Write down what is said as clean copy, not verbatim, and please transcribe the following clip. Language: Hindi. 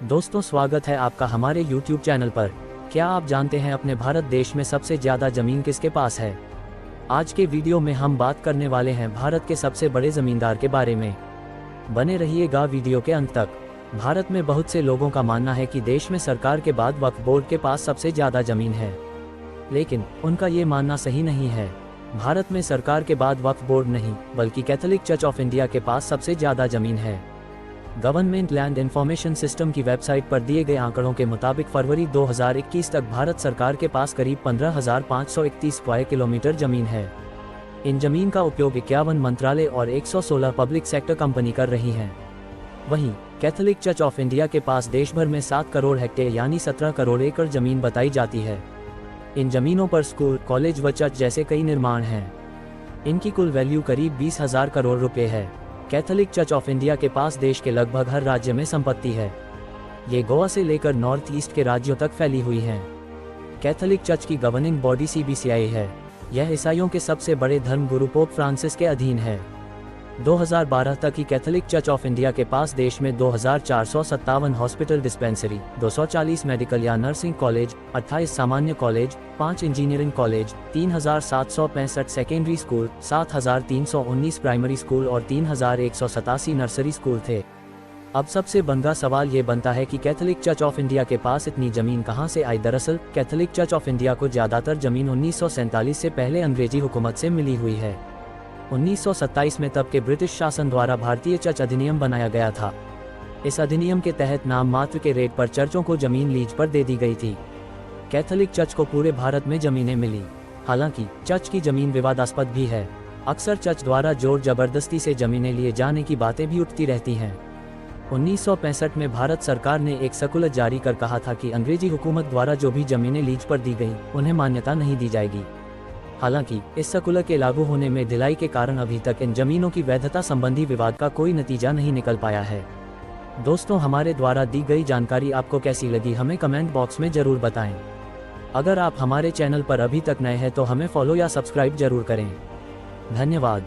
दोस्तों, स्वागत है आपका हमारे YouTube चैनल पर। क्या आप जानते हैं अपने भारत देश में सबसे ज़्यादा ज़मीन किसके पास है? आज के वीडियो में हम बात करने वाले हैं भारत के सबसे बड़े ज़मींदार के बारे में। बने रहिएगा वीडियो के अंत तक। भारत में बहुत से लोगों का मानना है कि देश में सरकार के बाद वक्फ बोर्ड के पास सबसे ज़्यादा ज़मीन है, लेकिन उनका ये मानना सही नहीं है। भारत में सरकार के बाद वक्फ बोर्ड नहीं, बल्कि कैथोलिक चर्च ऑफ इंडिया के पास सबसे ज़्यादा ज़मीन है। गवर्नमेंट लैंड इंफॉर्मेशन सिस्टम की वेबसाइट पर दिए गए आंकड़ों के मुताबिक फरवरी 2021 तक भारत सरकार के पास करीब 15,531 स्क्वायर किलोमीटर जमीन है। इन जमीन का उपयोग 51 मंत्रालय और 116 पब्लिक सेक्टर कंपनी कर रही हैं। वहीं कैथोलिक चर्च ऑफ इंडिया के पास देश भर में 7 करोड़ हेक्टेयर यानी 17 करोड़ एकड़ जमीन बताई जाती है। इन जमीनों पर स्कूल, कॉलेज व चर्च जैसे कई निर्माण हैं। इनकी कुल वैल्यू करीब 20,000 करोड़ रुपए है। कैथोलिक चर्च ऑफ इंडिया के पास देश के लगभग हर राज्य में संपत्ति है। ये गोवा से लेकर नॉर्थ ईस्ट के राज्यों तक फैली हुई हैं। कैथोलिक चर्च की गवर्निंग बॉडी CBCI है। यह ईसाइयों के सबसे बड़े धर्म गुरु पोप फ्रांसिस के अधीन है। 2012 तक ही कैथोलिक चर्च ऑफ इंडिया के पास देश में 2,457 हॉस्पिटल डिस्पेंसरी, 240 मेडिकल या नर्सिंग कॉलेज, 28 सामान्य college, 5 engineering college, 3,765 secondary school, 7,319 primary school और 3,187 नर्सरी स्कूल थे। अब सबसे बंगा सवाल ये बनता है कि कैथोलिक चर्च ऑफ इंडिया के पास इतनी जमीन कहां से आई। दरअसल कैथोलिक चर्च ऑफ इंडिया को ज़्यादातर जमीन 1947 से पहले अंग्रेजी हुकूमत से मिली हुई है। 1927 में तब के ब्रिटिश शासन द्वारा भारतीय चर्च अधिनियम बनाया गया था। इस अधिनियम के तहत नाम मात्र के रेट पर चर्चों को जमीन लीज पर दे दी गई थी। कैथोलिक चर्च को पूरे भारत में जमीनें मिली। हालांकि चर्च की जमीन विवादास्पद भी है। अक्सर चर्च द्वारा जोर जबरदस्ती से जमीनें लिए जाने की बातें भी उठती रहती हैं। 1965 में भारत सरकार ने एक सर्कुलर जारी कर कहा था कि अंग्रेजी हुकूमत द्वारा जो भी जमीनें लीज पर दी गई उन्हें मान्यता नहीं दी जाएगी। हालांकि इस सर्कुलर के लागू होने में ढिलाई के कारण अभी तक इन जमीनों की वैधता संबंधी विवाद का कोई नतीजा नहीं निकल पाया है। दोस्तों, हमारे द्वारा दी गई जानकारी आपको कैसी लगी हमें कमेंट बॉक्स में जरूर बताएं। अगर आप हमारे चैनल पर अभी तक नए हैं तो हमें फॉलो या सब्सक्राइब जरूर करें। धन्यवाद।